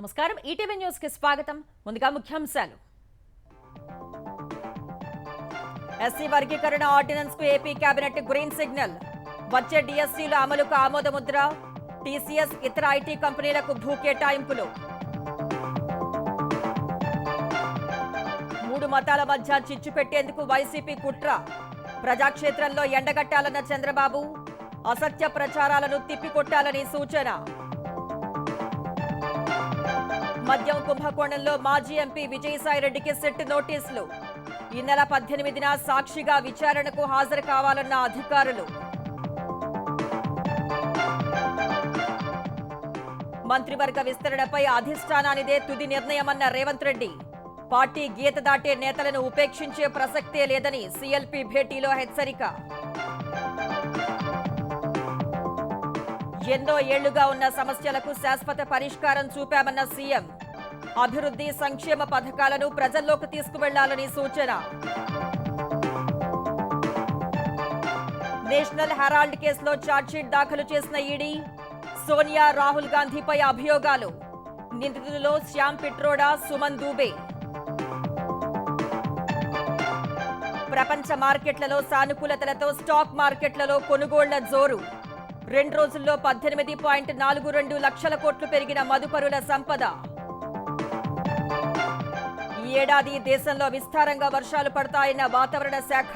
నమస్కారం ETV news కి స్వాగతం. ముందుగా ముఖ్యాంశాలు. ఎస్సీ వర్గీకరణ ఆర్డినెన్స్ కు ఏపీ కేబినెట్ గ్రీన్ సిగ్నల్. వచ్చే డిఎస్సీల అమలుకు ఆమోదముద్ర. టీసీఎస్ ఇతర ఐటీ కంపెనీలకు భూ కేటాయింపులు. 3 మతాల మధ్య చిచ్చు పెట్టేందుకు వైసీపీ కుట్ర. ప్రజాక్షేత్రంలో ఎండగట్టాలన్న చంద్రబాబు. అసత్య ప్రచారాలను తిప్పికొట్టాలని సూచన. మద్యం కుంభకోణంలో మాజీ ఎంపీ విజయసాయిరెడ్డికి సిట్ నోటీసులు. ఈ నెల 18న సాక్షిగా విచారణకు హాజరు కావాలన్న అధికారులు. మంత్రివర్గ విస్తరణపై అధిష్టానానిదే తుది నిర్ణయమన్న రేవంత్ రెడ్డి. పార్టీ గీత దాటే నేతలను ఉపేక్షించే ప్రసక్తే లేదని సీఎల్పీ భేటీలో హెచ్చరిక. ఎన్నో ఏళ్లుగా ఉన్న సమస్యలకు శాశ్వత పరిష్కారం చూపామన్న సీఎం. అభివృద్ధి సంక్షేమ పథకాలను ప్రజల్లోకి తీసుకువెళ్లాలని సూచన. నేషనల్ హెరాల్డ్ కేసులో ఛార్జ్షీట్ దాఖలు చేసిన ఈడీ. సోనియా రాహుల్ గాంధీపై అభియోగాలు. నిందితులలో శ్యామ్ పిట్రోడా, సుమన్ దూబే. ప్రపంచ మార్కెట్లలో సానుకూలతలతో స్టాక్ మార్కెట్లలో కొనుగోళ్ల జోరు. 2 రోజుల్లో 18.42 లక్షల కోట్లు పెరిగిన మదుపరుల సంపద. ఈ ఏడాది దేశంలో విస్తారంగా వర్షాలు పడతాయన్న వాతావరణ శాఖ.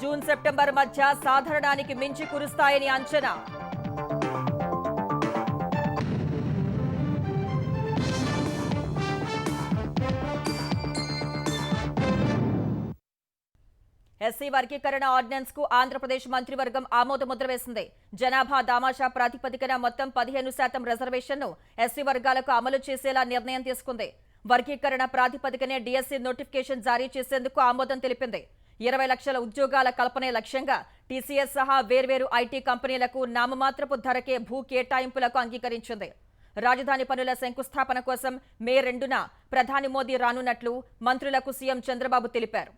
జూన్ సెప్టెంబర్ మధ్య సాధారణానికి మించి కురుస్తాయని అంచనా. ఎస్సీ వర్గీకరణ ఆర్డినెన్స్ కు ఆంధ్రప్రదేశ్ మంత్రివర్గం ఆమోదముద్ర వేసింది. జనాభా దామాషా ప్రాతిపదికన మొత్తం 15% రిజర్వేషన్ను ఎస్సీ వర్గాలకు అమలు చేసేలా నిర్ణయం తీసుకుంది. వర్గీకరణ ప్రాతిపదికనే డిఎస్సీ నోటిఫికేషన్ జారీ చేసేందుకు ఆమోదం తెలిపింది. 20 లక్షల ఉద్యోగాల కల్పనే లక్ష్యంగా టీసీఎస్ సహా వేర్వేరు ఐటీ కంపెనీలకు నామమాత్రపు ధరకే భూ కేటాయింపులకు అంగీకరించింది. రాజధాని పనుల శంకుస్థాపన కోసం మే 2న ప్రధాని మోదీ రానున్నట్లు మంత్రులకు సీఎం చంద్రబాబు తెలిపారు.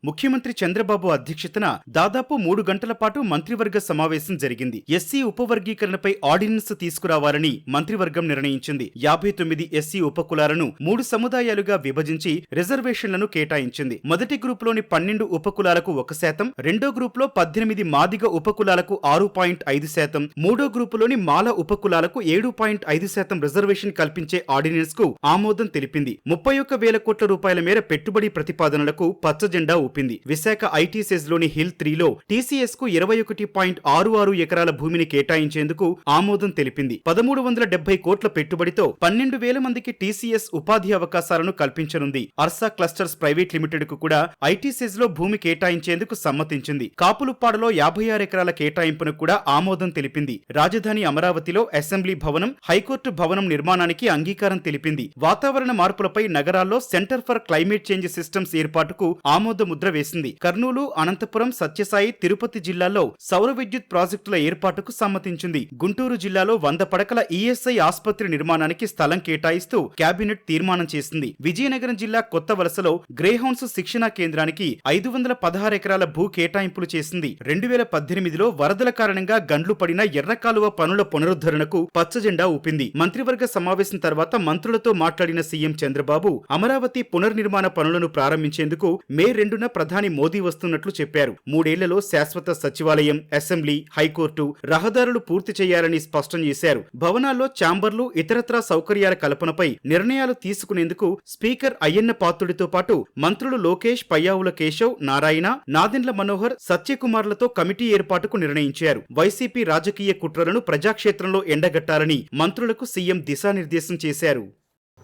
ముఖ్యమంత్రి చంద్రబాబు అధ్యక్షతన దాదాపు 3 గంటల పాటు మంత్రివర్గ సమావేశం జరిగింది. ఎస్సీ ఉపవర్గీకరణపై ఆర్డినెన్స్ తీసుకురావాలని మంత్రివర్గం నిర్ణయించింది. 59 ఎస్సీ ఉపకులాలను 3 సముదాయాలుగా విభజించి రిజర్వేషన్లను కేటాయించింది. మొదటి గ్రూపులోని 12 ఉపకులాలకు 1%, రెండో గ్రూపులో 18 మాదిగ ఉపకులాలకు 6.5%, మూడో గ్రూపులోని మాల ఉపకులాలకు 7.5% రిజర్వేషన్ కల్పించే ఆర్డినెన్స్ కు ఆమోదం తెలిపింది. 31,000 కోట్ల రూపాయల మేర పెట్టుబడి ప్రతిపాదనలకు పచ్చజెండా ఊపింది. విశాఖ ఐటీ సెజ్ లోని హిల్ 3లో టీసీఎస్ కు 21.66 ఎకరాల భూమిని కేటాయించేందుకు ఆమోదం తెలిపింది. 1370 కోట్ల పెట్టుబడితో 12,000 మందికి టీసీఎస్ ఉపాధి అవకాశాలను కల్పించనుంది. అర్సా క్లస్టర్స్ ప్రైవేట్ లిమిటెడ్ కు కూడా ఐటీ సెజ్ లో భూమి కేటాయించేందుకు సమ్మతించింది. కాపులుప్పాడలో 56 ఎకరాల కేటాయింపును కూడా ఆమోదం తెలిపింది. రాజధాని అమరావతిలో అసెంబ్లీ భవనం, హైకోర్టు భవనం నిర్మాణానికి అంగీకారం తెలిపింది. వాతావరణ మార్పులపై నగరాల్లో centre for climate change systems ఏర్పాటుకు ఆమోద ముద్ర వేసింది. కర్నూలు, అనంతపురం, సత్యసాయి, తిరుపతి జిల్లాల్లో సౌర విద్యుత్ ప్రాజెక్టుల ఏర్పాటుకు సమ్మతించింది. గుంటూరు జిల్లాలో 100 పడకల ఈఎస్ఐ ఆసుపత్రి నిర్మాణానికి స్థలం కేటాయిస్తూ కేబినెట్ తీర్మానం చేసింది. విజయనగరం జిల్లా కొత్త వలసలో గ్రేహౌండ్స్ శిక్షణా కేంద్రానికి 516 ఎకరాల భూ కేటాయింపులు చేసింది. 2018లో వరదల కారణంగా గండ్లు పడిన ఎర్రకాలువ పనుల పునరుద్ధరణకు పచ్చజెండా ఊపింది. మంత్రివర్గ సమావేశం తర్వాత మంత్రులతో మాట్లాడిన సీఎం చంద్రబాబు అమరావతి పునర్నిర్మాణ పనులను ప్రారంభించేందుకు మే 2న ప్రధాని మోదీ వస్తున్నట్లు చెప్పారు. 3 ఏళ్లలో శాశ్వత సచివాలయం, అసెంబ్లీ, హైకోర్టు, రహదారులు పూర్తి చేయాలని స్పష్టం చేశారు. భవనాల్లో ఛాంబర్లు, ఇతరత్రా సౌకర్యాల కల్పనపై నిర్ణయాలు తీసుకునేందుకు స్పీకర్ అయ్యన్న పాత్రుడితో పాటు మంత్రులు లోకేష్, పయ్యావుల కేశవ్, నారాయణ, నాదెండ్ల మనోహర్, సత్యకుమార్లతో కమిటీ ఏర్పాటుకు నిర్ణయించారు. వైసీపీ రాజకీయ కుట్రలను ప్రజాక్షేత్రంలో ఎండగట్టాలని మంత్రులకు సీఎం దిశానిర్దేశం చేశారు.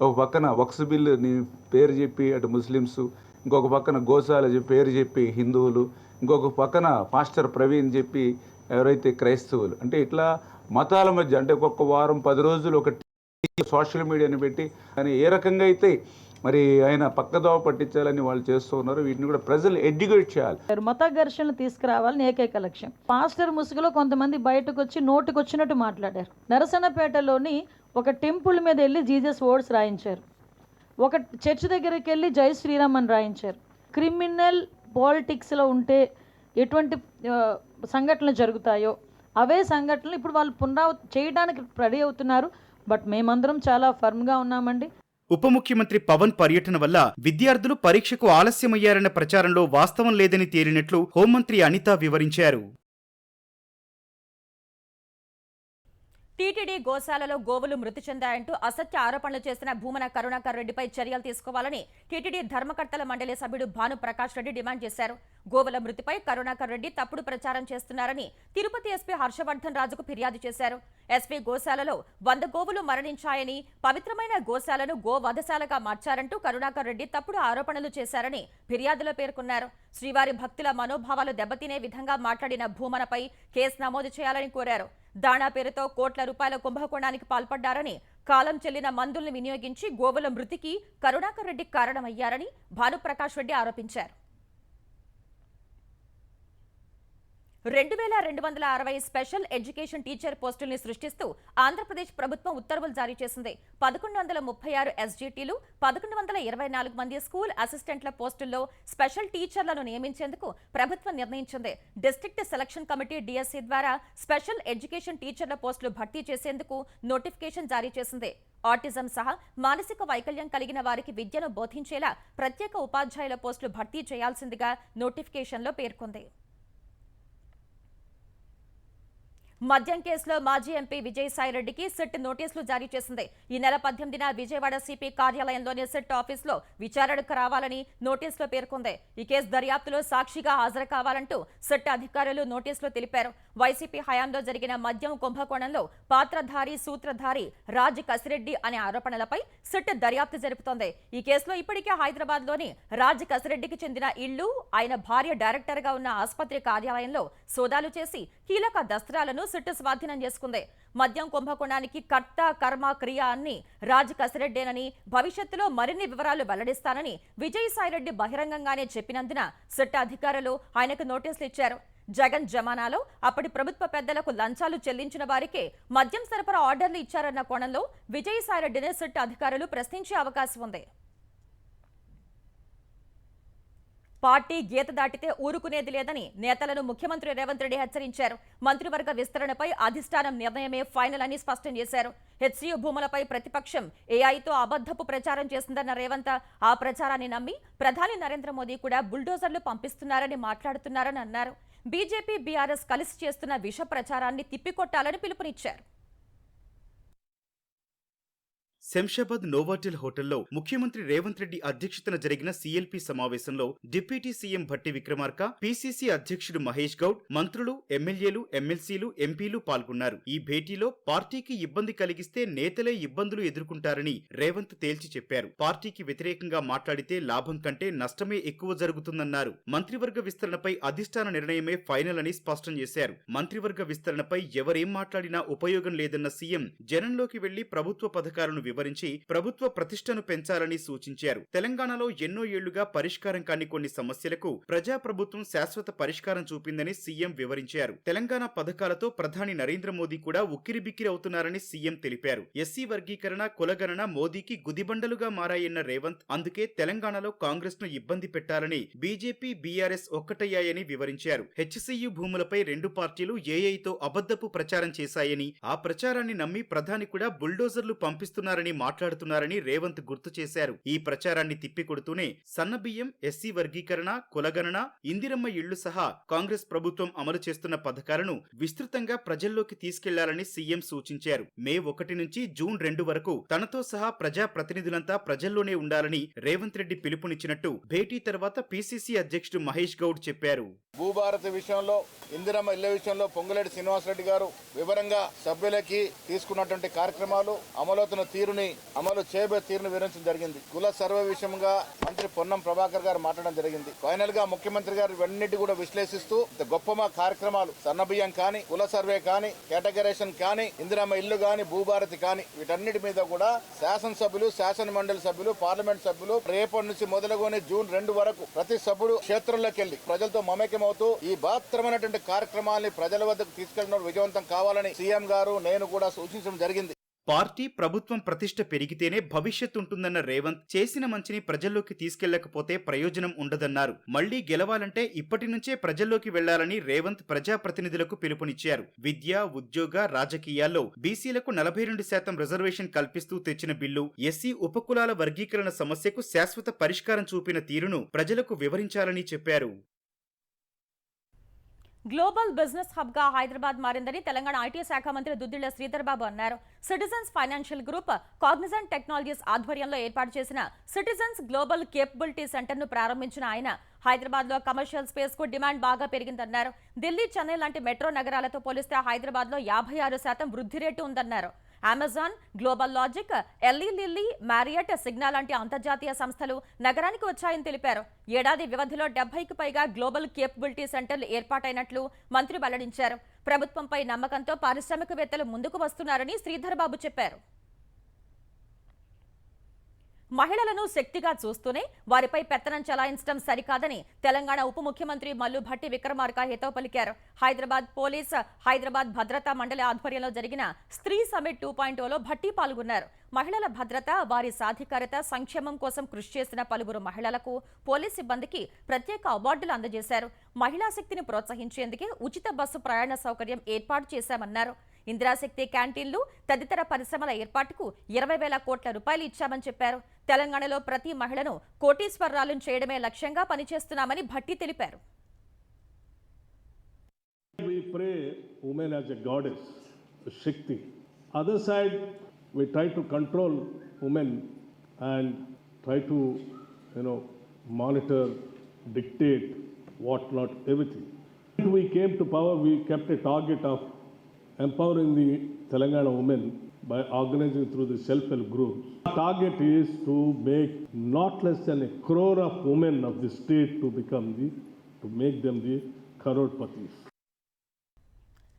ఒక పక్కన వక్స్ బిల్లు పేరు చెప్పి అటు ముస్లింస్, ఇంకొక పక్కన గోశాల పేరు చెప్పి హిందువులు, ఇంకొక పక్కన పాస్టర్ ప్రవీణ్ చెప్పి ఎవరైతే క్రైస్తవులు, అంటే ఇట్లా మతాల మధ్య అంటే ఒక్కొక్క వారం 10 రోజులు ఒక సోషల్ మీడియాని పెట్టి కానీ ఏ రకంగా అయితే మరి ఆయన పక్కదోవ పట్టించాలని వాళ్ళు చేస్తూ ఉన్నారు. వీటిని కూడా ప్రజలు ఎడ్యుకేట్ చేయాలి. మత ఘర్షణలు తీసుకురావాలని ఏకైక లక్ష్యం. పాస్టర్ ముసుగులో కొంతమంది బయటకు వచ్చి నోటుకొచ్చినట్టు మాట్లాడారు. నరసన్నపేటలోని ఒక టెంపుల్ మీద వెళ్ళి జీసస్ వర్డ్స్ రాయించారు. ఒక చర్చ్ దగ్గరికి వెళ్ళి జై శ్రీరామ్ అని రాయించారు. క్రిమినల్ పాలిటిక్స్లో ఉంటే ఎటువంటి సంఘటనలు జరుగుతాయో అవే సంఘటనలు ఇప్పుడు వాళ్ళు చేయడానికి రెడీ అవుతున్నారు. బట్ మేమందరం చాలా ఫర్మ్గా ఉన్నామండి. ఉప ముఖ్యమంత్రి పవన్ పర్యటన వల్ల విద్యార్థులు పరీక్షకు ఆలస్యమయ్యారన్న ప్రచారంలో వాస్తవం లేదని తేలినట్లు హోంమంత్రి అనిత వివరించారు. టీటీడీ గోశాలలో గోవులు మృతి చెందాయంటూ అసత్య ఆరోపణలు చేసిన భూమన కరుణాకర్ రెడ్డిపై చర్యలు తీసుకోవాలని టీటీడీ ధర్మకర్తల మండలి సభ్యుడు భాను ప్రకాష్ రెడ్డి డిమాండ్ చేశారు. గోవుల మృతిపై కరుణాకర్ రెడ్డి తప్పుడు ప్రచారం చేస్తున్నారని తిరుపతి ఎస్పీ హర్షవర్ధన్ రాజుకు ఫిర్యాదు చేశారు. ఎస్పీ గోశాలలో 100 గోవులు మరణించాయని, పవిత్రమైన గోశాలను గోవధశాలగా మార్చారంటూ కరుణాకర్ రెడ్డి తప్పుడు ఆరోపణలు చేశారని ఫిర్యాదులో పేర్కొన్నారు. శ్రీవారి భక్తుల మనోభావాలు దెబ్బతినే విధంగా మాట్లాడిన భూమనపై కేసు నమోదు చేయాలని కోరారు. దాణా పేరుతో కోట్ల రూపాయల కుంభకోణానికి పాల్పడ్డారని, కాలం చెల్లిన మందుల్ని వినియోగించి గోవుల మృతికి కరుణాకర్ రెడ్డి కారణమయ్యారని భానుప్రకాష్ రెడ్డి ఆరోపించారు. 2260 స్పెషల్ ఎడ్యుకేషన్ టీచర్ పోస్టుల్ని సృష్టిస్తూ ఆంధ్రప్రదేశ్ ప్రభుత్వం ఉత్తర్వులు జారీ చేసింది. 1136 ఎస్జీటీలు, 1124 మంది స్కూల్ అసిస్టెంట్ల పోస్టుల్లో స్పెషల్ టీచర్లను నియమించేందుకు ప్రభుత్వం నిర్ణయించింది. డిస్ట్రిక్ట్ సెలక్షన్ కమిటీ డిఎస్సి ద్వారా స్పెషల్ ఎడ్యుకేషన్ టీచర్ల పోస్టులు భర్తీ చేసేందుకు నోటిఫికేషన్ జారీ చేసింది. ఆటిజం సహా మానసిక వైకల్యం కలిగిన వారికి విద్యను బోధించేలా ప్రత్యేక ఉపాధ్యాయుల పోస్టులు భర్తీ చేయాల్సిందిగా నోటిఫికేషన్లో పేర్కొంది. మద్యం కేసులో మాజీ ఎంపీ విజయసాయిరెడ్డికి సిట్ నోటీసులు జారీ చేసింది. ఈ నెల 18న విజయవాడ సిపి కార్యాలయంలోని సిట్ ఆఫీసులో విచారణకు రావాలని నోటీసులో పేర్కొంది. ఈ కేసు దర్యాప్తులో సాక్షిగా హాజరు కావాలంటూ సిట్ అధికారులు నోటీసులో తెలిపారు. వైసీపీ హయాంలో జరిగిన మద్యం కుంభకోణంలో పాత్రధారి, సూత్రధారి రాజ్ కసిరెడ్డి అనే ఆరోపణలపై సిట్ దర్యాప్తు జరుపుతోంది. ఈ కేసులో ఇప్పటికే హైదరాబాద్లోని రాజ్ కసిరెడ్డికి చెందిన ఇళ్లు, ఆయన భార్య డైరెక్టర్గా ఉన్న ఆసుపత్రి కార్యాలయంలో సోదాలు చేసి కీలక దస్త్రాలను సిట్ స్వాధీనం చేసుకుంది. మద్యం కుంభకోణానికి కర్త, కర్మ, క్రియ అన్ని రాజ్ కసిరెడ్డేనని, భవిష్యత్తులో మరిన్ని వివరాలు వెల్లడిస్తానని విజయసాయిరెడ్డి బహిరంగంగానే చెప్పినందున సిట్ అధికారులు ఆయనకు నోటీసులు ఇచ్చారు. జగన్ జమానాలో అప్పటి ప్రభుత్వ పెద్దలకు లంచాలు చెల్లించిన వారికే మద్యం సరఫరా ఆర్డర్లు ఇచ్చారన్న కోణంలో విజయసాయిరెడ్డిని సిట్ అధికారులు ప్రశ్నించే అవకాశం ఉంది. పార్టీ గీత దాటితే ఊరుకునేది లేదని నేతలను ముఖ్యమంత్రి రేవంత్ రెడ్డి హెచ్చరించారు. మంత్రివర్గ విస్తరణపై అధిష్టానం నిర్ణయమే ఫైనల్ అని స్పష్టం చేశారు. హెచ్సియు భూములపై ప్రతిపక్షం ఏఐతో అబద్ధపు ప్రచారం చేసిందన్న రేవంత్ ఆ ప్రచారాన్ని నమ్మి ప్రధాని నరేంద్ర మోదీ కూడా బుల్డోజర్లు పంపిస్తున్నారని మాట్లాడుతున్నారని అన్నారు. బీజేపీ, బీఆర్ఎస్ కలిసి చేస్తున్న విష ప్రచారాన్ని తిప్పికొట్టాలని పిలుపునిచ్చారు. శంషాబాద్ నోవాటెల్ హోటల్లో ముఖ్యమంత్రి రేవంత్ రెడ్డి అధ్యక్షతన జరిగిన సీఎల్పీ సమావేశంలో deputy CM Bhatti Vikramarka, PCC అధ్యక్షుడు మహేష్ గౌడ్, మంత్రులు, ఎమ్మెల్యేలు, ఎమ్మెల్సీలు, ఎంపీలు పాల్గొన్నారు. ఈ భేటీలో పార్టీకి ఇబ్బంది కలిగిస్తే నేతలే ఇబ్బందులు ఎదుర్కొంటారని రేవంత్ తేల్చి చెప్పారు. పార్టీకి వ్యతిరేకంగా మాట్లాడితే లాభం కంటే నష్టమే ఎక్కువ జరుగుతుందన్నారు. మంత్రివర్గ విస్తరణపై అధిష్టాన నిర్ణయమే ఫైనల్ అని స్పష్టం చేశారు. మంత్రివర్గ విస్తరణపై ఎవరేం మాట్లాడినా ఉపయోగం లేదన్న సీఎం జనంలోకి వెళ్లి ప్రభుత్వ పథకాలను వివరించి ప్రభుత్వ ప్రతిష్టను పెంచాలని సూచించారు. తెలంగాణలో ఎన్నో ఏళ్లుగా పరిష్కారం కాని కొన్ని సమస్యలకు ప్రజాప్రభుత్వం శాశ్వత పరిష్కారం చూపిందని సీఎం వివరించారు. తెలంగాణ పథకాలతో ప్రధాని నరేంద్ర మోదీ కూడా ఉక్కిరిబిక్కిరి అవుతున్నారని సీఎం తెలిపారు. ఎస్సీ వర్గీకరణ, కులగణన మోదీకి గుదిబండలుగా మారాయన్న రేవంత్ అందుకే తెలంగాణలో కాంగ్రెస్ ను ఇబ్బంది పెట్టాలని బీజేపీ, బీఆర్ఎస్ ఒక్కటయ్యాయని వివరించారు. హెచ్సియు భూములపై రెండు పార్టీలు ఏఐతో అబద్ధపు ప్రచారం చేశాయని, ఆ ప్రచారాన్ని నమ్మి ప్రధాని కూడా బుల్డోజర్లు పంపిస్తున్నారని మాట్లాడుతున్నారని రేవంత్ గుర్తు చేశారు. ఈ ప్రచారాన్ని తిప్పికొడుతూనే సన్నబియ్యం, ఎస్సీ వర్గీకరణ, కులగణన, ఇందిరమ్మ ఇళ్లు సహా కాంగ్రెస్ ప్రభుత్వం అమలు చేస్తున్న పథకాలను విస్తృతంగా ప్రజల్లోకి తీసుకెళ్లాలని సీఎం సూచించారు. మే 1 నుంచి జూన్ 2 వరకు తనతో సహా ప్రజా ప్రతినిధులంతా ప్రజల్లోనే ఉండాలని రేవంత్ రెడ్డి పిలుపునిచ్చినట్టు భేటీ తర్వాత పీసీసీ అధ్యక్షుడు మహేష్ గౌడ్ చెప్పారు. భూభారతి విషయంలో, ఇందిరమ్మ ఇళ్ల విషయంలో పొంగులేటి శ్రీనివాసరెడ్డి గారు వివరంగా సభ్యులకి తీసుకున్నటువంటి కార్యక్రమాలు, అమలవుతున్న తీరుని, అమలు చేయబోయే తీరుని వివరించడం జరిగింది. కుల సర్వే విషయంగా మంత్రి పొన్నం ప్రభాకర్ గారు మాట్లాడడం జరిగింది. ఫైనల్ గా ముఖ్యమంత్రి గారు ఇవన్నిటి కూడా విశ్లేషిస్తూ గొప్ప కార్యక్రమాలు, సన్నబియ్యం కానీ, కుల సర్వే కానీ, కేటగరైజేషన్ కానీ, ఇందిరమ్మ ఇల్లు కానీ, భూభారతి కానీ, వీటన్నిటి మీద కూడా శాసనసభ్యులు, శాసన మండలి సభ్యులు, పార్లమెంట్ సభ్యులు రేపటి నుంచి మొదలుకొని జూన్ 2 వరకు ప్రతి సభ్యుడు క్షేత్రంలోకి వెళ్లి ప్రజలతో మమేకమవుతూ ఈ బృహత్తరమైనటువంటి కార్యక్రమాన్ని ప్రజల వద్దకు తీసుకెళ్లడం విజయవంతం కావాలని సీఎం గారు, నేను కూడా సూచించడం జరిగింది. పార్టీ ప్రభుత్వం ప్రతిష్ట పెరిగితేనే భవిష్యత్తు ఉంటుందన్న రేవంత్ చేసిన మంచిని ప్రజల్లోకి తీసుకెళ్లకపోతే ప్రయోజనం ఉండదన్నారు. మళ్లీ గెలవాలంటే ఇప్పటి నుంచే ప్రజల్లోకి వెళ్లాలని రేవంత్ ప్రజాప్రతినిధులకు పిలుపునిచ్చారు. విద్య, ఉద్యోగ, రాజకీయాల్లో బీసీలకు 42% రిజర్వేషన్ కల్పిస్తూ తెచ్చిన బిల్లు ఎస్సీ ఉపకులాల వర్గీకరణ సమస్యకు శాశ్వత పరిష్కారం చూపిన తీరును ప్రజలకు వివరించాలని చెప్పారు. గ్లోబల్ బిజినెస్ హబ్ గా హైదరాబాద్ మారిందని తెలంగాణ ఐటీ శాఖ మంత్రి దుద్దిళ్ల శ్రీధర్ బాబు అన్నారు. Citizens financial group, Cognizant technologies ఆధ్వర్యంలో ఏర్పాటు చేసిన సిటిజన్స్ గ్లోబల్ కేపబిలిటీ సెంటర్ ను ప్రారంభించిన ఆయన హైదరాబాద్ లో కమర్షియల్ స్పేస్ కు డిమాండ్ బాగా పెరిగిందన్నారు. ఢిల్లీ, చెన్నై లాంటి మెట్రో నగరాలతో పోలిస్తే హైదరాబాద్ లో 56% వృద్ధి రేటు ఉందన్నారు. Amazon, global logic, Eli Lilly, Marriott, Cigna లాంటి అంతర్జాతీయ సంస్థలు నగరానికి వచ్చాయని తెలిపారు. ఏడాది వ్యవధిలో 70కి పైగా గ్లోబల్ కేపబిలిటీ సెంటర్లు ఏర్పాటైనట్లు మంత్రి వెల్లడించారు. ప్రభుత్వంపై నమ్మకంతో పారిశ్రామికవేత్తలు ముందుకు వస్తున్నారని శ్రీధర్ బాబు చెప్పారు. మహిళలను శక్తిగా చూస్తూనే వారిపై పెత్తనం చలాయించడం సరికాదని తెలంగాణ ఉప ముఖ్యమంత్రి మల్లు భట్టి విక్రమార్క హితవు పలికారు. హైదరాబాద్ పోలీస్, హైదరాబాద్ భద్రతా మండలి ఆధ్వర్యంలో జరిగిన స్త్రీ సమిట్ 2.0లో భట్టి పాల్గొన్నారు. మహిళల భద్రత, వారి సాధికారత, సంక్షేమం కోసం కృషి చేసిన పలువురు మహిళలకు, పోలీస్ సిబ్బందికి ప్రత్యేక అవార్డులు అందజేశారు. మహిళా శక్తిని ప్రోత్సహించేందుకే ఉచిత బస్సు ప్రయాణ సౌకర్యం ఏర్పాటు చేశామన్నారు. ఇందిరాశక్తి క్యాంటీన్లు, తదితర పరిశ్రమల ఏర్పాటుకు 20,000 కోట్ల రూపాయలు ఇచ్చామని చెప్పారు. తెలంగాణలో ప్రతి మహిళను కోటీశ్వరరాలను చేయడమే లక్ష్యంగా పనిచేస్తున్నామని భట్టి తెలిపారు. We pray women as a goddess, Shakti. Other side, we try to control women and try to, monitor, dictate, what not, everything. When we came to power, we kept a target of empowering the Telangana women by organizing through the self-help groups. Our target is to make not less than 1 crore of women of the state to make them the crorepati's.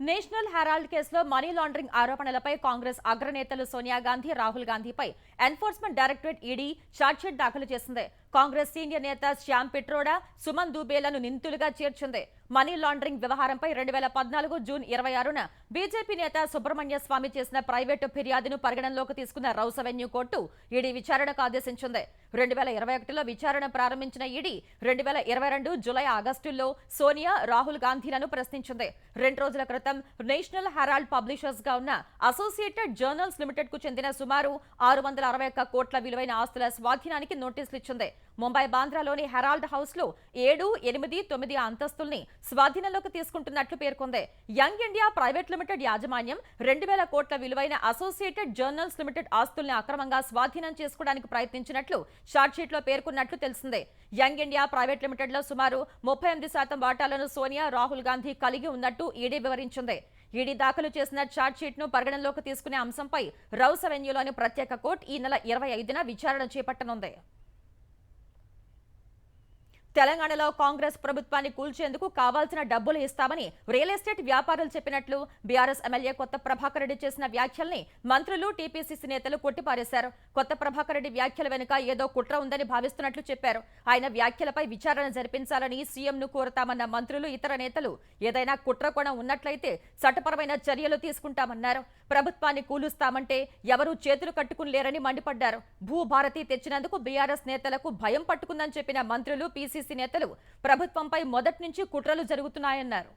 National Herald కేసులో money laundering ఆరోపణలపై కాంగ్రెస్ అగ్రనేతలు సోనియా గాంధీ, రాహుల్ గాంధీపై enforcement directorate ED chargesheet దాఖలు చేసింది. Congress senior నేత శ్యామ్ పిట్రోడా, సుమన్ దూబేలను నిందితులుగా చేర్చింది. Money laundering వ్యవహారంపై 2014 జూన్ 26న బీజేపీ నేత సుబ్రహ్మణ్య స్వామి చేసిన ప్రైవేటు ఫిర్యాదును పరిగణనలోకి తీసుకున్న రౌస్ అవెన్యూ కోర్టు ఈడీ విచారణకు ఆదేశించింది. 2021లో విచారణ ప్రారంభించిన ఈడీ 2022 జూలై, ఆగస్టుల్లో సోనియా, రాహుల్ గాంధీలను ప్రశ్నించింది. 2 రోజుల క్రితం నేషనల్ హెరాల్డ్ పబ్లిషర్స్ గా ఉన్న అసోసియేటెడ్ జర్నల్స్ లిమిటెడ్ కు చెందిన సుమారు 661 కోట్ల విలువైన ఆస్తుల స్వాధీనానికి నోటీసులు ఇచ్చింది. ముంబై బాంద్రాలోని హెరాల్డ్ హౌస్ లో 7, 8, 9 అంతస్తుల్ని స్వాధీనంలోకి తీసుకుంటున్నట్లు పేర్కొంది. యంగ్ ఇండియా ప్రైవేట్ లిమిటెడ్ యాజమాన్యం 2,000 కోట్ల విలువైన అసోసియేటెడ్ జర్నల్స్ లిమిటెడ్ ఆస్తుల్ని అక్రమంగా స్వాధీనం చేసుకోవడానికి ప్రయత్నించినట్లు ఛార్జ్షీట్లో పేర్కొన్నట్లు తెలిసిందే. యంగ్ ఇండియా ప్రైవేట్ లిమిటెడ్ లో సుమారు 38% వాటాలను సోనియా, రాహుల్ గాంధీ కలిగి ఉన్నట్టు ఈడీ వివరించింది. ఈడీ దాఖలు చేసిన ఛార్జ్షీట్ ను పరిగణనలోకి తీసుకునే అంశంపై రౌస్ అవెన్యూలోని ప్రత్యేక కోర్టు ఈ నెల 25న విచారణ చేపట్టనుంది. తెలంగాణలో కాంగ్రెస్ ప్రభుత్వాన్ని కూల్చేందుకు కావాల్సిన డబ్బులు ఇస్తామని రియల్ ఎస్టేట్ వ్యాపారులు చెప్పినట్లు బీఆర్ఎస్ ఎమ్మెల్యే కొత్త ప్రభాకర్ రెడ్డి చేసిన వ్యాఖ్యల్ని మంత్రులు, టీపీసీసీ నేతలు కొట్టిపారేశారు. కొత్త ప్రభాకర్ రెడ్డి వ్యాఖ్యల వెనుక ఏదో కుట్ర ఉందని భావిస్తున్నట్లు చెప్పారు. ఆయన వ్యాఖ్యలపై విచారణ జరిపించాలని సీఎంను కోరతామన్న మంత్రులు, ఇతర నేతలు ఏదైనా కుట్ర కోణం ఉన్నట్లయితే చట్టపరమైన చర్యలు తీసుకుంటామన్నారు. ప్రభుత్వాన్ని కూలుస్తామంటే ఎవరూ చేతులు కట్టుకుని లేరని మండిపడ్డారు. భూభారతి తెచ్చినందుకు బీఆర్ఎస్ నేతలకు భయం పట్టుకుందని చెప్పిన మంత్రులు, పీసీసీ నేతలు ప్రభుత్వంపై మొదటి నుంచి కుట్రలు జరుగుతున్నాయన్నారు.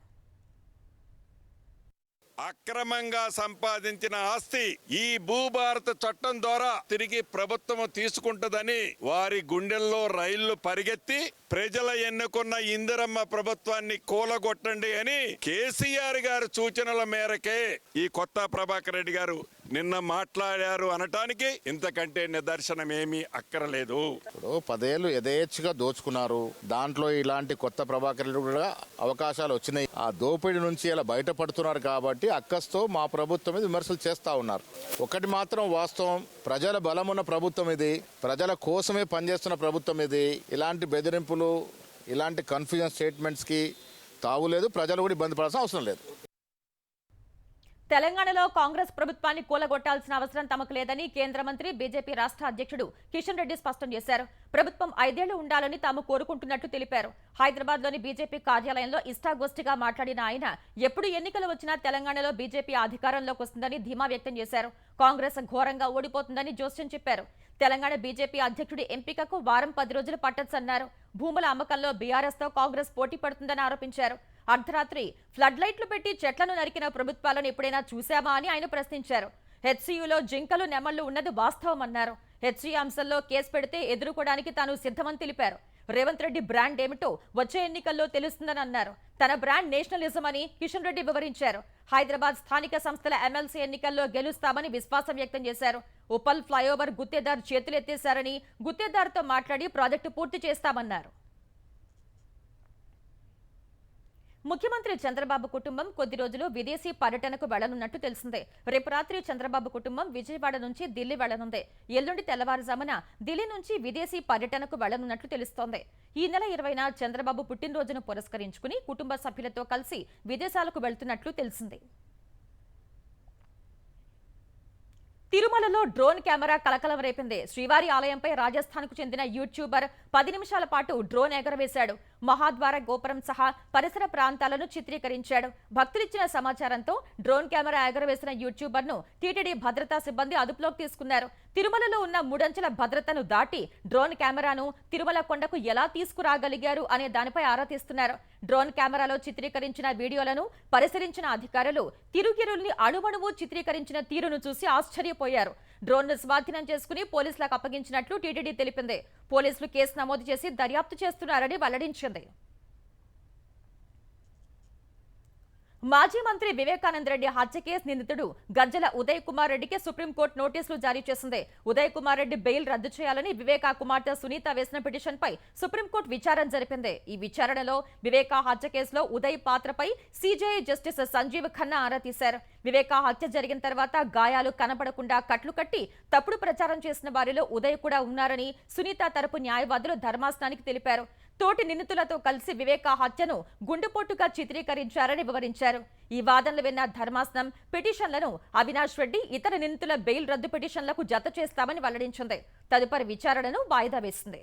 అక్రమంగా సంపాదించిన ఆస్తి ఈ భూభారత చట్టం ద్వారా తిరిగి ప్రభుత్వం తీసుకుంటదని వారి గుండెల్లో రైళ్లు పరిగెత్తి ప్రజల ఎన్నుకున్న ఇందిరమ్మ ప్రభుత్వాన్ని కూలగొట్టండి అని కేసీఆర్ గారి సూచనల మేరకే ఈ కొత్త ప్రభాకర్ రెడ్డి గారు నిన్న మాట్లాడారు అనటానికి ఇంతకంటే నిదర్శనం ఏమీ అక్కరలేదు. ఇప్పుడు 10 ఏళ్ళు యథేచ్ఛగా దోచుకున్నారు. దాంట్లో ఇలాంటి కొత్త ప్రభాకర్ రెడ్డి కూడా అవకాశాలు వచ్చినాయి. ఆ దోపిడీ నుంచి ఇలా బయటపడుతున్నారు కాబట్టి అక్కస్తో మా ప్రభుత్వం మీద విమర్శలు చేస్తూ ఉన్నారు. ఒకటి మాత్రం వాస్తవం, ప్రజల బలమున్న ప్రభుత్వం ఇది, ప్రజల కోసమే పనిచేస్తున్న ప్రభుత్వం ఇది. ఇలాంటి బెదిరింపులు, ఇలాంటి కన్ఫ్యూజన్ స్టేట్మెంట్స్కి తావులేదు. ప్రజలు కూడా ఇబ్బంది పడాల్సిన అవసరం లేదు. తెలంగాణలో కాంగ్రెస్ ప్రభుత్వాన్ని కూలగొట్టాల్సిన అవసరం తమకు లేదని కేంద్ర మంత్రి, బీజేపీ రాష్ట్ర అధ్యక్షుడు కిషన్ రెడ్డి స్పష్టం చేశారు. ప్రభుత్వం 5 ఏళ్లు ఉండాలని తాము కోరుకుంటున్నట్టు తెలిపారు. హైదరాబాద్ లోని బీజేపీ కార్యాలయంలో ఇష్టాగోష్ఠిగా మాట్లాడిన ఆయన ఎప్పుడు ఎన్నికలు వచ్చినా తెలంగాణలో బీజేపీ అధికారంలోకి వస్తుందని ధీమా వ్యక్తం చేశారు. కాంగ్రెస్ ఘోరంగా ఓడిపోతుందని జోస్యం చెప్పారు. తెలంగాణ బీజేపీ అధ్యక్షుడి ఎంపికకు వారం 10 రోజులు పట్టొచ్చన్నారు. భూముల అమ్మకంలో బీఆర్ఎస్ తో కాంగ్రెస్ పోటీ పడుతుందని ఆరోపించారు. అర్ధరాత్రి ఫ్లడ్ లైట్లు పెట్టి చెట్లను నరికిన ప్రభుత్వాలను ఎప్పుడైనా చూశామా అని ఆయన ప్రశ్నించారు. హెచ్సీయూలో జింకలు నెమళ్లు ఉన్నది వాస్తవమన్నారు. హెచ్సీయూ అంశంలో కేసు పెడితే ఎదుర్కోవడానికి తాను సిద్ధమని తెలిపారు. రేవంత్ రెడ్డి బ్రాండ్ ఏమిటో వచ్చే ఎన్నికల్లో తెలుస్తుందని అన్నారు. తన బ్రాండ్ నేషనలిజం అని కిషన్ రెడ్డి వివరించారు. హైదరాబాద్ స్థానిక సంస్థల ఎమ్మెల్సీ ఎన్నికల్లో గెలుస్తామని విశ్వాసం వ్యక్తం చేశారు. ఉప్పల్ ఫ్లైఓవర్ గుత్తేదారు చేతులెత్తేశారని, గుత్తేదారుతో మాట్లాడి ప్రాజెక్టు పూర్తి చేస్తామన్నారు. ముఖ్యమంత్రి చంద్రబాబు కుటుంబం కొద్ది రోజులు విదేశీ పర్యటనకు వెళ్లనున్నట్టు తెలిసిందే. రేపు రాత్రి చంద్రబాబు కుటుంబం విజయవాడ నుంచి ఢిల్లీ వెళ్లనుంది. ఎల్లుండి తెల్లవారుజామున ఢిల్లీ నుంచి విదేశీ పర్యటనకు వెళ్లనున్నట్లు తెలుస్తోంది. ఈ నెల 20న చంద్రబాబు పుట్టినరోజును పురస్కరించుకుని కుటుంబ సభ్యులతో కలిసి విదేశాలకు వెళ్తున్నట్లు తెలిసింది. తిరుమలలో డ్రోన్ కెమెరా కలకలం రేపింది. శ్రీవారి ఆలయంపై రాజస్థాన్కు చెందిన యూట్యూబర్ 10 నిమిషాల పాటు డ్రోన్ ఎగరవేశాడు. మహాద్వార గోపురం సహా పరిసర ప్రాంతాలను చిత్రీకరించాడు. భక్తులిచ్చిన సమాచారంతో డ్రోన్ కెమెరా ఎగరవేసిన యూట్యూబర్ను టీటీడీ భద్రతా సిబ్బంది అదుపులోకి తీసుకున్నారు. తిరుమలలో ఉన్న 3 అంచెల భద్రతను దాటి డ్రోన్ కెమెరాను తిరుమల కొండకు ఎలా తీసుకురాగలిగారు అనే దానిపై ఆరా తీస్తున్నారు. డ్రోన్ కెమెరాలో చిత్రీకరించిన వీడియోలను పరిశీలించిన అధికారులు తిరుగిరుల్ని అణువణువు చిత్రీకరించిన తీరును చూసి ఆశ్చర్యపోయారు. డ్రోన్ ను స్వాధీనం చేసుకుని పోలీసులకు అప్పగించినట్లు టీటీడీ తెలిపింది. పోలీసులు కేసు నమోదు చేసి దర్యాప్తు చేస్తున్నారని వెల్లడించింది. మాజీ మంత్రి వివేకానంద రెడ్డి హత్య కేసు నిందితుడు గజ్జల ఉదయ్ కుమార్ రెడ్డికి సుప్రీంకోర్టు నోటీసులు జారీ చేసింది. ఉదయ్ కుమార్ రెడ్డి బెయిల్ రద్దు చేయాలని వివేకా కుమార్తె సునీత వేసిన పిటిషన్పై సుప్రీంకోర్టు విచారణ జరిపింది. ఈ విచారణలో వివేకా హత్య కేసులో ఉదయ్ పాత్రపై సీజేఐ జస్టిస్ సంజీవ్ ఖన్నా ఆరా తీశారు. వివేకా హత్య జరిగిన తర్వాత గాయాలు కనపడకుండా కట్లు కట్టి తప్పుడు ప్రచారం చేసిన వారిలో ఉదయ్ కూడా ఉన్నారని సునీత తరపు న్యాయవాదులు ధర్మాసనానికి తెలిపారు. తోటి నిందితులతో కలిసి వివేకా హత్యను గుండెపోటుగా చిత్రీకరించారని వివరించారు. ఈ వాదనలు విన్న ధర్మాసనం పిటిషన్లను అవినాష్ రెడ్డి ఇతర నిందితుల బెయిల్ రద్దు పిటిషన్లకు జత చేస్తామని వెల్లడించింది. తదుపరి విచారణను వాయిదా వేసింది.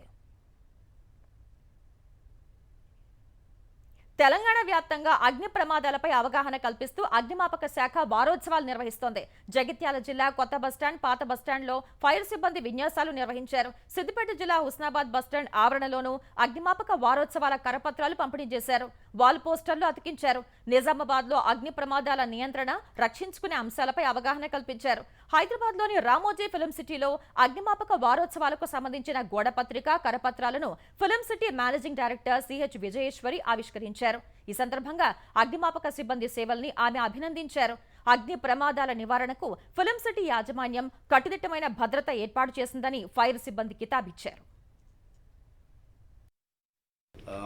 తెలంగాణ వ్యాప్తంగా అగ్ని ప్రమాదాలపై అవగాహన కల్పిస్తూ అగ్నిమాపక శాఖ వారోత్సవాలు నిర్వహిస్తోంది. జగిత్యాల జిల్లా కొత్త బస్టాండ్, పాత బస్టాండ్లో ఫైర్ సిబ్బంది విన్యాసాలు నిర్వహించారు. సిద్దిపేట జిల్లా హుస్నాబాద్ బస్టాండ్ ఆవరణలోనూ అగ్నిమాపక వారోత్సవాల కరపత్రాలు పంపిణీ చేశారు. వాల్ పోస్టర్లు అతికించారు. నిజామాబాద్లో అగ్ని ప్రమాదాల నియంత్రణ, రక్షించుకునే అంశాలపై అవగాహన కల్పించారు. హైదరాబాద్లోని రామోజీ ఫిలిం సిటీలో అగ్నిమాపక వారోత్సవాలకు సంబంధించిన గోడపత్రిక, కరపత్రాలను film city managing director CH Vijayeswari ఆవిష్కరించారు. ఈ సందర్భంగా అగ్నిమాపక సిబ్బంది సేవల్ని ఆమె అభినందించారు. అగ్ని ప్రమాదాల నివారణకు ఫిలిం సిటీ యాజమాన్యం కట్టుదిట్టమైన భద్రత ఏర్పాటు చేసిందని ఫైర్ సిబ్బంది కితాబిచ్చారు.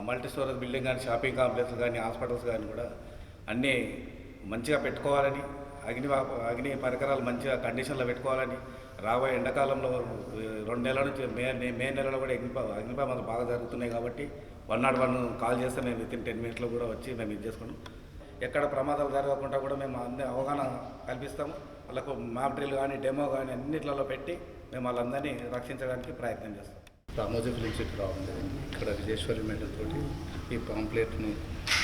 మల్టీ స్టోరేజ్ బిల్డింగ్ కానీ, షాపింగ్ కాంప్లెక్స్ కానీ, హాస్పిటల్స్ కానీ కూడా అన్నీ మంచిగా పెట్టుకోవాలని, అగ్ని పరికరాలు మంచిగా కండిషన్లో పెట్టుకోవాలని, రాబోయే ఎండాకాలంలో 2 నెలల నుంచి మే నెలలో కూడా అగ్ని ప్రమాదాలు బాగా జరుగుతున్నాయి కాబట్టి 101 కాల్ చేస్తే మేము వితిన్ 10 మినిట్స్లో కూడా వచ్చి మేము ఇది చేసుకున్నాం. ఎక్కడ ప్రమాదాలు జరగకుండా కూడా మేము అన్ని అవగాహన కల్పిస్తాము. వాళ్ళకు మాక్ డ్రిల్ కానీ, డెమో కానీ అన్నిట్లలో పెట్టి మేము వాళ్ళందరినీ రక్షించడానికి ప్రయత్నం చేస్తాం. రామోజీ ఫిలిం సిటీ రావడం జరిగింది. ఇక్కడ విజయేశ్వరి మేడం తోటి ఈ పాంప్లెట్ని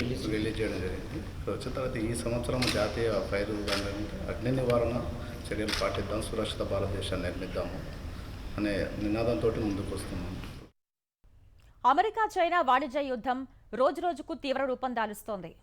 రిలీజ్ చేయడం జరిగింది. ఇక్కడ వచ్చిన తర్వాత ఈ సంవత్సరం జాతీయ ఫైర్ అగ్ని నివారణ చర్యలు పాటిద్దాం, సురక్షిత భారతదేశాన్ని నిర్మిద్దాము అనే నినాదంతో ముందుకు వస్తున్నాము. అమెరికా చైనా వాణిజ్య యుద్ధం రోజురోజుకు తీవ్ర రూపం దాలుస్తోంది.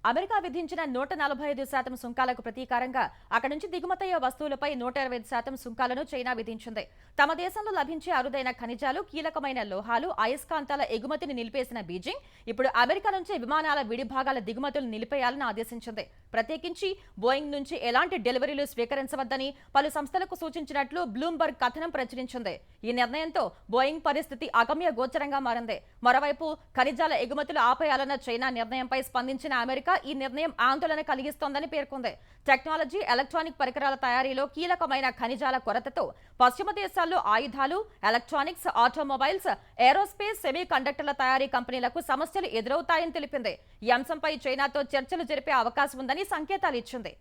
అమెరికా విధించిన 145% సుంకాలకు ప్రతీకారంగా అక్కడి నుంచి దిగుమతయ్యే వస్తువులపై 120% సుంకాలను చైనా విధించింది. తమ దేశంలో లభించే అరుదైన ఖనిజాలు, కీలకమైన లోహాలు, అయస్కాంతాల ఎగుమతిని నిలిపేసిన బీజింగ్ ఇప్పుడు అమెరికా నుంచి విమానాల విడిభాగాల దిగుమతులు నిలిపేయాలని ఆదేశించింది. ప్రత్యేకించి బోయింగ్ నుంచి ఎలాంటి డెలివరీలు స్వీకరించవద్దని పలు సంస్థలకు సూచించినట్లు బ్లూంబర్గ్ కథనం ప్రచురించింది. ఈ నిర్ణయంతో బోయింగ్ పరిస్థితి అగమ్య గోచరంగా మారింది. మరోవైపు ఖనిజాల ఎగుమతులు ఆపేయాలన్న చైనా నిర్ణయంపై స్పందించిన అమెరికా ఈ నిర్ణయం ఆందోళన కలిగిస్తోందని పేర్కొంది. టెక్నాలజీ, ఎలక్ట్రానిక్ పరికరాల తయారీలో కీలకమైన ఖనిజాల కొరతతో పశ్చిమ దేశాల్లో ఆయుధాలు, ఎలక్ట్రానిక్స్, ఆటోమొబైల్స్, ఏరోస్పేస్, సెమీ కండక్టర్ల తయారీ కంపెనీలకు సమస్యలు ఎదురవుతాయని తెలిపింది. ఈ అంశంపై చైనాతో చర్చలు జరిపే అవకాశం ఉందని సంకేతాలు ఇచ్చింది.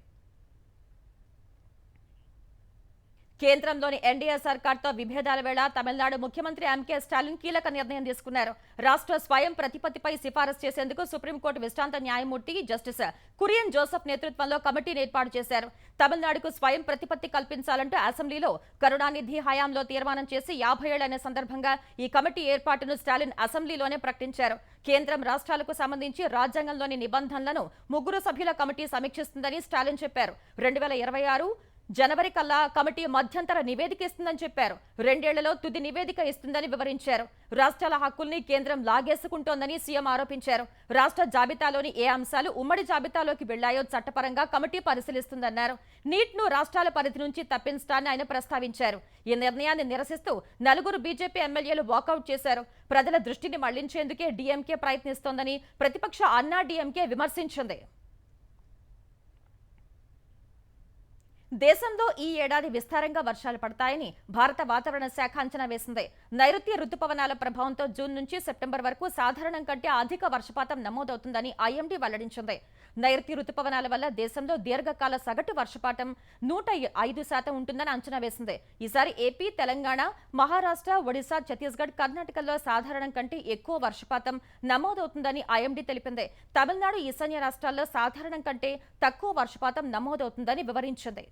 కేంద్రంలోని ఎన్డీఏ సర్కార్తో విభేదాల వేళ తమిళనాడు ముఖ్యమంత్రి ఎంకే స్టాలిన్ కీలక నిర్ణయం తీసుకున్నారు. రాష్ట్ర స్వయం ప్రతిపత్తిపై సిఫారసు చేసేందుకు సుప్రీంకోర్టు విశ్రాంత న్యాయమూర్తి జస్టిస్ కురియన్ జోసెఫ్ నేతృత్వంలో కమిటీని ఏర్పాటు చేశారు. తమిళనాడుకు స్వయం ప్రతిపత్తి కల్పించాలంటూ అసెంబ్లీలో కరుణానిధి హయాంలో తీర్మానం చేసి 50 ఏళ్లనే సందర్భంగా ఈ కమిటీ ఏర్పాటును స్టాలిన్ అసెంబ్లీలోనే ప్రకటించారు. కేంద్రం రాష్ట్రాలకు సంబంధించి రాజ్యాంగంలోని నిబంధనలను 3 సభ్యుల కమిటీ సమీక్షిస్తుందని స్టాలిన్ చెప్పారు. 2026 జనవరి కల్లా కమిటీ మధ్యంతర నివేదిక ఇస్తుందని చెప్పారు. 2 ఏళ్లలో తుది నివేదిక ఇస్తుందని వివరించారు. రాష్ట్రాల హక్కుల్ని కేంద్రం లాగేసుకుంటోందని సీఎం ఆరోపించారు. రాష్ట్ర జాబితాలోని ఏ అంశాలు ఉమ్మడి జాబితాలోకి వెళ్లాయో చట్టపరంగా కమిటీ పరిశీలిస్తుందన్నారు. నీట్ను రాష్ట్రాల పరిధి నుంచి తప్పించడాన్ని ఆయన ప్రస్తావించారు. ఈ నిర్ణయాన్ని నిరసిస్తూ 4 బీజేపీ ఎమ్మెల్యేలు వాకౌట్ చేశారు. ప్రజల దృష్టిని మళ్లించేందుకే డీఎంకే ప్రయత్నిస్తోందని ప్రతిపక్ష అన్నా డీఎంకే విమర్శించింది. దేశంలో ఈ ఏడాది విస్తారంగా వర్షాలు పడతాయని భారత వాతావరణ శాఖ అంచనా వేసింది. నైరుతి రుతుపవనాల ప్రభావంతో జూన్ నుంచి సెప్టెంబర్ వరకు సాధారణం కంటే అధిక వర్షపాతం నమోదవుతుందని ఐఎండీ వెల్లడించింది. నైరుతి రుతుపవనాల వల్ల దేశంలో దీర్ఘకాల సగటు వర్షపాతం 105% ఉంటుందని అంచనా వేసింది. ఈసారి ఏపీ, తెలంగాణ, మహారాష్ట్ర, ఒడిశా, ఛత్తీస్గఢ్, కర్ణాటకల్లో సాధారణం కంటే ఎక్కువ వర్షపాతం నమోదవుతుందని ఐఎండీ తెలిపింది. తమిళనాడు, ఈశాన్య రాష్ట్రాల్లో సాధారణం కంటే తక్కువ వర్షపాతం నమోదవుతుందని వివరించింది.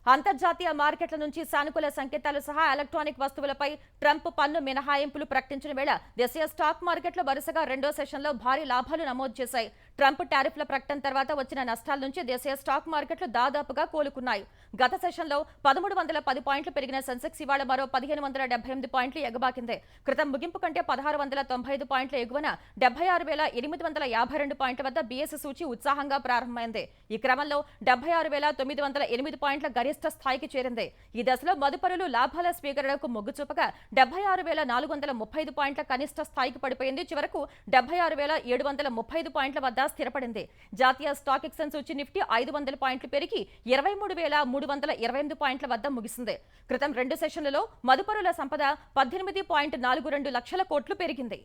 అంతర్జాతీయ మార్కెట్ల నుంచి సానుకూల సంకేతాలు సహా ఎలక్ట్రానిక్ వస్తువులపై ట్రంప్ పన్ను మినహాయింపులు ప్రకటించిన వేళ దేశీయ స్టాక్ మార్కెట్లు వరుసగా 2వ సెషన్లో భారీ లాభాలు నమోదు చేశాయి. ట్రంప్ టారిఫ్ల ప్రకటన తర్వాత వచ్చిన నష్టాల నుంచి దేశీయ స్టాక్ మార్కెట్లు దాదాపుగా కోలుకున్నాయి. గత సెషన్లో 1310 పాయింట్లు పెరిగిన సెన్సెక్స్ ఇవాళ మరో 1578 పాయింట్లు ఎగబాకింది. క్రితం ముగింపు కంటే 1695 పాయింట్ల ఎగువన 76,852 పాయింట్ల వద్ద బీఎస్ సూచి ఉత్సాహంగా ప్రారంభమైంది. ఈ క్రమంలో 76,908 పాయింట్ల గరిష్ట స్థాయికి చేరింది. ఈ దశలో మదుపరులు లాభాల స్వీకరణకు మొగ్గు చూపగా 76,435 పాయింట్ల కనిష్ట స్థాయికి పడిపోయింది. చివరకు 76,735 పాయింట్ల వద్ద స్థిరపడింది. జాతీయ స్టాక్ ఎక్స్చేంజ్ సూచి నిఫ్టీ 500 పాయింట్లు పెరిగి 23,328 పాయింట్ల వద్ద ముగిసింది. క్రితం 2 సెషన్లలో మదుపరుల సంపద 18.42 లక్షల కోట్లు పెరిగింది.